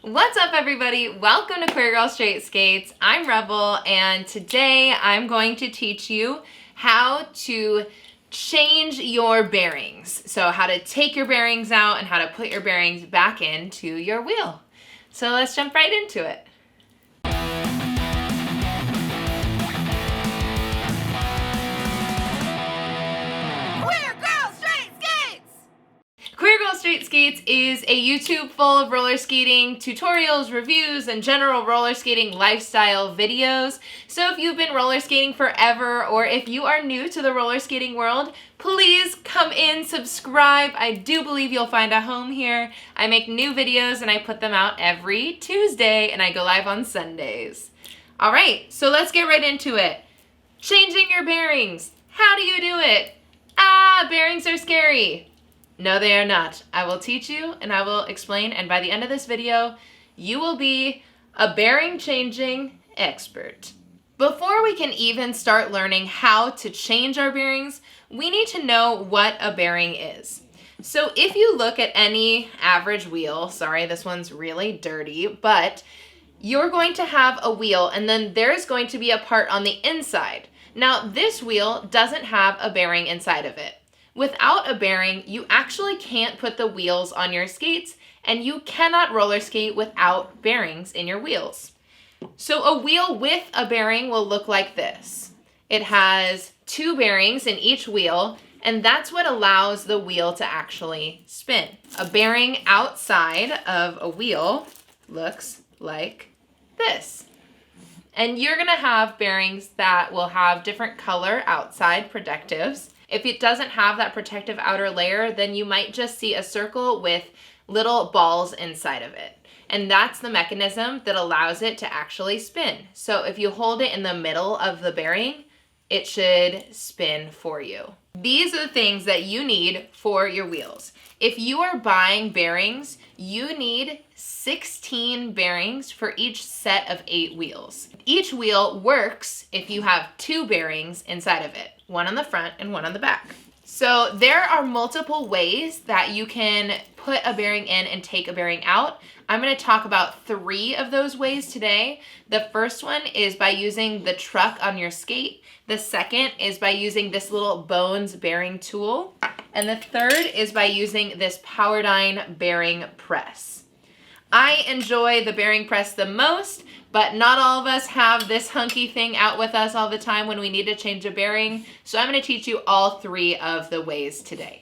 What's up, everybody? Welcome to Queer Girl Straight Skates. I'm Rebel, and today I'm going to teach you how to change your bearings. So how to take your bearings out and how to put your bearings back into your wheel. So let's jump right into it. Queer Girl Straight Skates is a YouTube full of roller skating tutorials, reviews, and general roller skating lifestyle videos. So if you've been roller skating forever, or if you are new to the roller skating world, please come in, subscribe. I do believe you'll find a home here. I make new videos and I put them out every Tuesday, and I go live on Sundays. All right, so let's get right into it. Changing your bearings. How do you do it? Bearings are scary. No, they are not. I will teach you and I will explain, and by the end of this video, you will be a bearing changing expert. Before we can even start learning how to change our bearings, we need to know what a bearing is. So if you look at any average wheel, sorry, this one's really dirty, but you're going to have a wheel and then there's going to be a part on the inside. Now, this wheel doesn't have a bearing inside of it. Without a bearing, you actually can't put the wheels on your skates, and you cannot roller skate without bearings in your wheels. So a wheel with a bearing will look like this. It has two bearings in each wheel, and that's what allows the wheel to actually spin. A bearing outside of a wheel looks like this. And you're gonna have bearings that will have different color outside protectives. If it doesn't have that protective outer layer, then you might just see a circle with little balls inside of it. And that's the mechanism that allows it to actually spin. So if you hold it in the middle of the bearing, it should spin for you. These are the things that you need for your wheels. If you are buying bearings, you need 16 bearings for each set of 8 wheels. Each wheel works if you have 2 bearings inside of it, one on the front and one on the back. So there are multiple ways that you can put a bearing in and take a bearing out. I'm going to talk about 3 of those ways today. The first one is by using the truck on your skate. The second is by using this little bones bearing tool. And the third is by using this Powerdyne bearing press. I enjoy the bearing press the most, but not all of us have this hunky thing out with us all the time when we need to change a bearing. So I'm going to teach you all 3 of the ways today.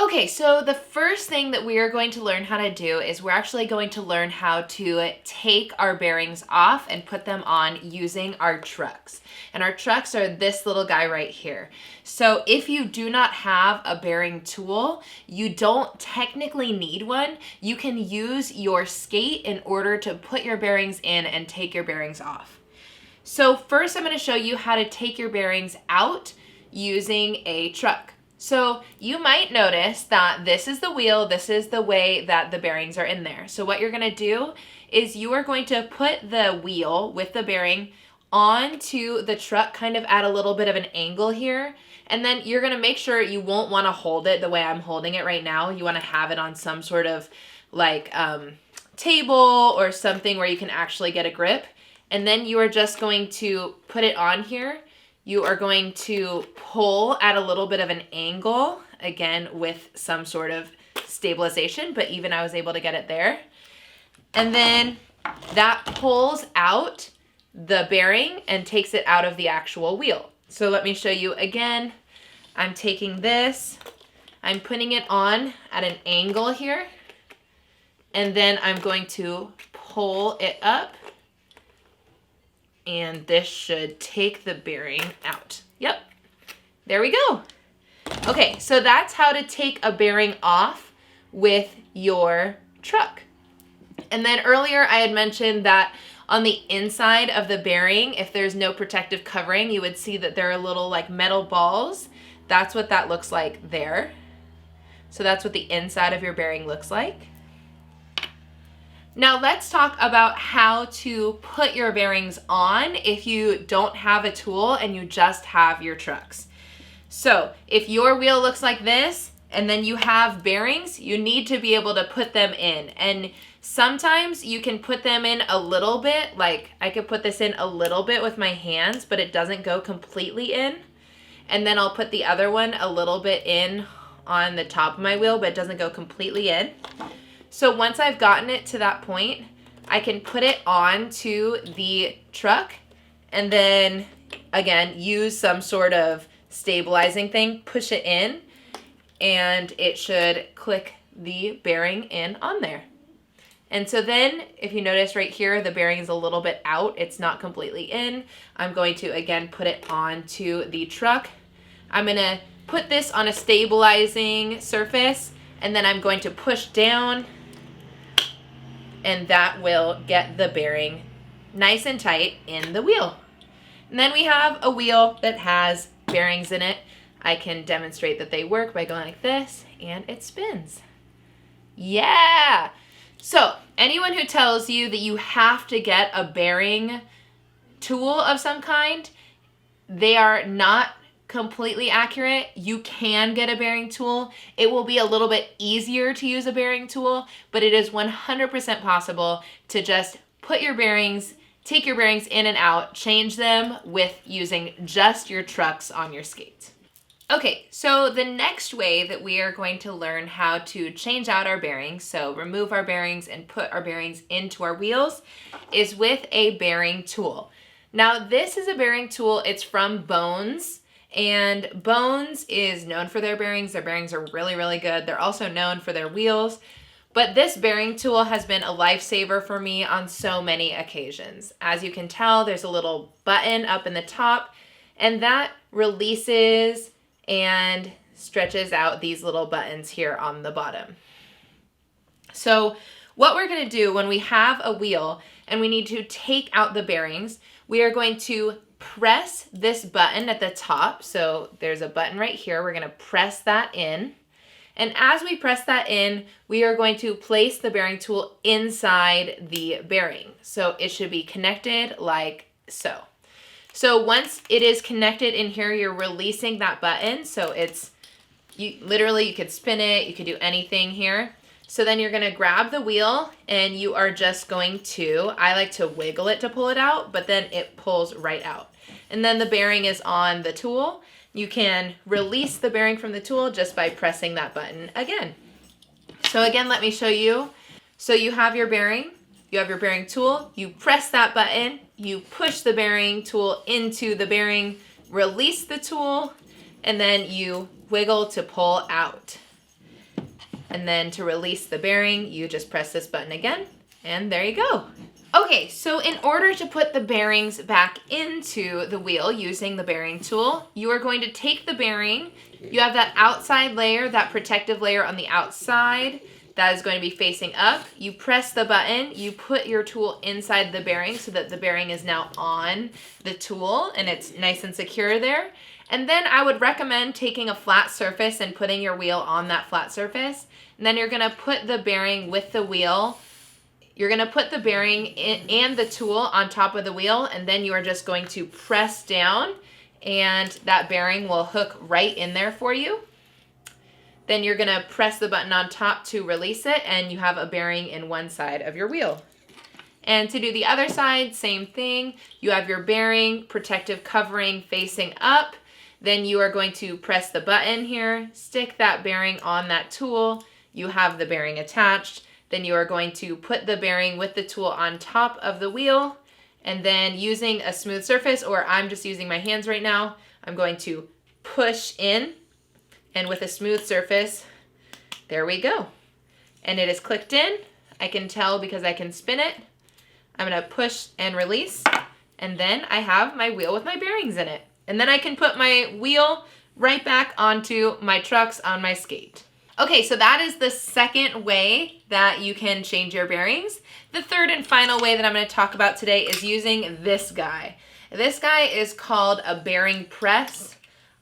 Okay, so the first thing that we are going to learn how to do is we're actually going to learn how to take our bearings off and put them on using our trucks. And our trucks are this little guy right here. So if you do not have a bearing tool, you don't technically need one. You can use your skate in order to put your bearings in and take your bearings off. So first I'm going to show you how to take your bearings out using a truck. So you might notice that this is the wheel, this is the way that the bearings are in there. So what you're gonna do is you are going to put the wheel with the bearing onto the truck kind of at a little bit of an angle here. And then you're gonna make sure you won't wanna hold it the way I'm holding it right now. You wanna have it on some sort of like table or something where you can actually get a grip. And then you are just going to put it on here. You are going to pull at a little bit of an angle, again, with some sort of stabilization, but even I was able to get it there. And then that pulls out the bearing and takes it out of the actual wheel. So let me show you again. I'm taking this, I'm putting it on at an angle here, and then I'm going to pull it up. And this should take the bearing out. Yep, there we go. Okay, so that's how to take a bearing off with your truck. And then earlier I had mentioned that on the inside of the bearing, if there's no protective covering, you would see that there are little like metal balls. That's what that looks like there. So that's what the inside of your bearing looks like. Now let's talk about how to put your bearings on if you don't have a tool and you just have your trucks. So if your wheel looks like this, and then you have bearings, you need to be able to put them in. And sometimes you can put them in a little bit, like I could put this in a little bit with my hands, but it doesn't go completely in. And then I'll put the other one a little bit in on the top of my wheel, but it doesn't go completely in. So once I've gotten it to that point, I can put it onto the truck and then again, use some sort of stabilizing thing, push it in, and it should click the bearing in on there. And so then, if you notice right here, the bearing is a little bit out. It's not completely in. I'm going to, again, put it onto the truck. I'm going to put this on a stabilizing surface, and then I'm going to push down, and that will get the bearing nice and tight in the wheel. And then we have a wheel that has bearings in it. I can demonstrate that they work by going like this, and it spins. Yeah! So, anyone who tells you that you have to get a bearing tool of some kind, they are not completely accurate. You can get a bearing tool. It will be a little bit easier to use a bearing tool, but it is 100% possible to just put your bearings, take your bearings in and out, change them with using just your trucks on your skates. Okay, so the next way that we are going to learn how to change out our bearings, so remove our bearings and put our bearings into our wheels, is with a bearing tool. Now this is a bearing tool, it's from Bones, and Bones is known for their bearings. Their bearings are really, really good. They're also known for their wheels, but this bearing tool has been a lifesaver for me on so many occasions. As you can tell, there's a little button up in the top, and that releases and stretches out these little buttons here on the bottom. So what we're going to do when we have a wheel and we need to take out the bearings, we are going to press this button at the top. So there's a button right here. We're going to press that in. And as we press that in, we are going to place the bearing tool inside the bearing. So it should be connected like so. So once it is connected in here, you're releasing that button. So it's, you could spin it, you could do anything here. So then you're gonna grab the wheel and you are just going to, I like to wiggle it to pull it out, but then it pulls right out. And then the bearing is on the tool. You can release the bearing from the tool just by pressing that button again. So again, let me show you. So you have your bearing tool, you press that button, you push the bearing tool into the bearing, release the tool, and then you wiggle to pull out. And then to release the bearing, you just press this button again, and there you go. Okay, so in order to put the bearings back into the wheel using the bearing tool, you are going to take the bearing, you have that outside layer, that protective layer on the outside, that is going to be facing up. You press the button, you put your tool inside the bearing so that the bearing is now on the tool and it's nice and secure there. And then I would recommend taking a flat surface and putting your wheel on that flat surface. And then you're gonna put the bearing with the wheel. You're gonna put the bearing and the tool on top of the wheel, and then you are just going to press down and that bearing will hook right in there for you. Then you're gonna press the button on top to release it, and you have a bearing in one side of your wheel. And to do the other side, same thing. You have your bearing, protective covering facing up. Then you are going to press the button here, stick that bearing on that tool. You have the bearing attached. Then you are going to put the bearing with the tool on top of the wheel. And then using a smooth surface, or I'm just using my hands right now, I'm going to push in. And with a smooth surface, there we go. And it is clicked in. I can tell because I can spin it. I'm gonna push and release, and then I have my wheel with my bearings in it. And then I can put my wheel right back onto my trucks on my skate. Okay, so that is the second way that you can change your bearings. The third and final way that I'm gonna talk about today is using this guy. This guy is called a bearing press.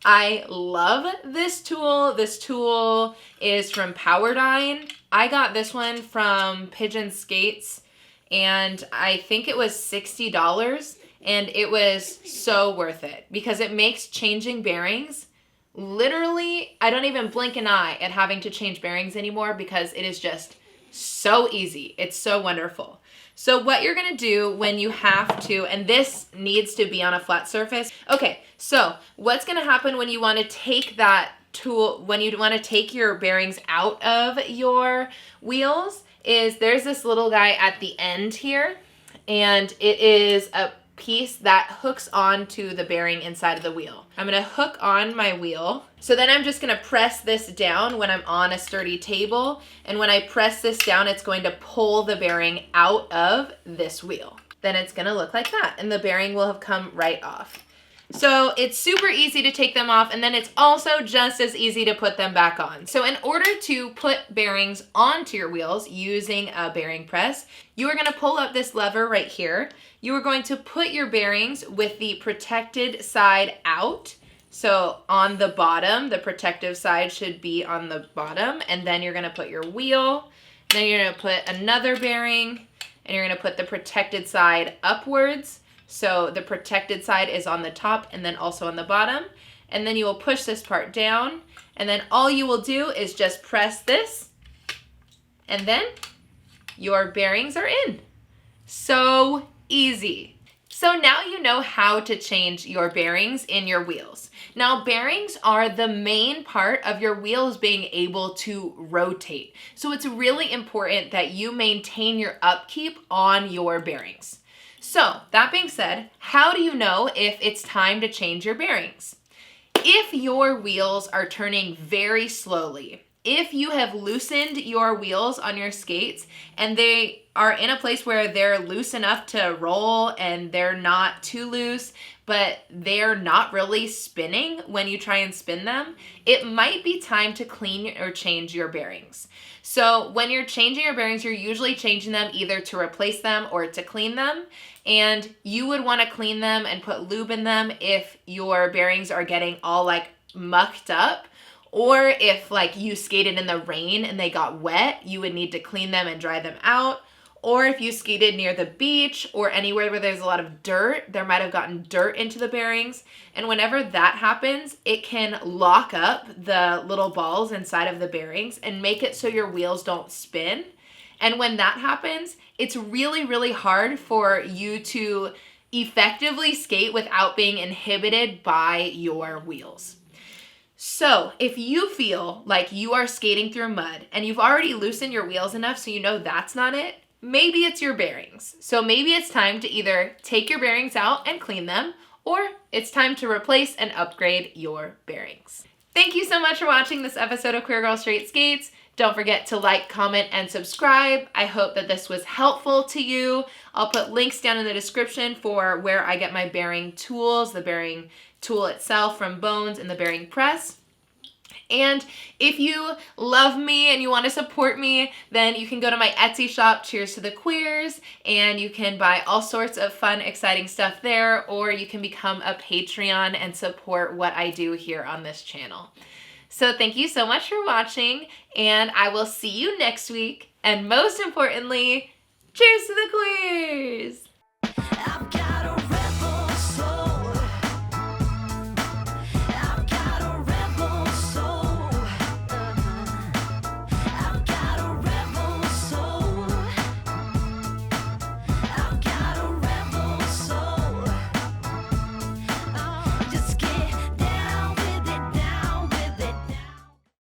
I love this tool. This tool is from Powerdyne. I got this one from Pigeon Skates, and I think it was $60, and it was so worth it because it makes changing bearings literally, I don't even blink an eye at having to change bearings anymore because it is just so easy. It's so wonderful. So what you're gonna do when you have to, and this needs to be on a flat surface. Okay, so what's gonna happen when you wanna take that tool, when you wanna take your bearings out of your wheels, is there's this little guy at the end here, and it is a piece that hooks onto the bearing inside of the wheel. I'm gonna hook on my wheel. So then I'm just gonna press this down when I'm on a sturdy table. And when I press this down, it's going to pull the bearing out of this wheel. Then it's gonna look like that, and the bearing will have come right off. So it's super easy to take them off, and then it's also just as easy to put them back on. So in order to put bearings onto your wheels using a bearing press, you are gonna pull up this lever right here. You are going to put your bearings with the protected side out. So on the bottom, the protective side should be on the bottom, and then you're gonna put your wheel, then you're gonna put another bearing, and you're gonna put the protected side upwards. So the protected side is on the top and then also on the bottom. And then you will push this part down, and then all you will do is just press this, and then your bearings are in. So easy. So now you know how to change your bearings in your wheels. Now, bearings are the main part of your wheels being able to rotate. So it's really important that you maintain your upkeep on your bearings. So that being said, how do you know if it's time to change your bearings? If your wheels are turning very slowly, if you have loosened your wheels on your skates and they are in a place where they're loose enough to roll and they're not too loose, but they're not really spinning when you try and spin them, it might be time to clean or change your bearings. So when you're changing your bearings, you're usually changing them either to replace them or to clean them. And you would want to clean them and put lube in them if your bearings are getting all like mucked up. Or if like you skated in the rain and they got wet, you would need to clean them and dry them out. Or if you skated near the beach or anywhere where there's a lot of dirt, there might have gotten dirt into the bearings. And whenever that happens, it can lock up the little balls inside of the bearings and make it so your wheels don't spin. And when that happens, it's really, really hard for you to effectively skate without being inhibited by your wheels. So if you feel like you are skating through mud and you've already loosened your wheels enough so you know that's not it, maybe it's your bearings. So maybe it's time to either take your bearings out and clean them, or it's time to replace and upgrade your bearings. Thank you so much for watching this episode of Queer Girl Straight Skates. Don't forget to like, comment, and subscribe. I hope that this was helpful to you. I'll put links down in the description for where I get my bearing tools, the bearing tool itself from Bones and the bearing press. And if you love me and you want to support me, then you can go to my Etsy shop, Cheers to the Queers, and you can buy all sorts of fun, exciting stuff there, or you can become a Patreon and support what I do here on this channel. So thank you so much for watching, and I will see you next week. And most importantly, cheers to the queers!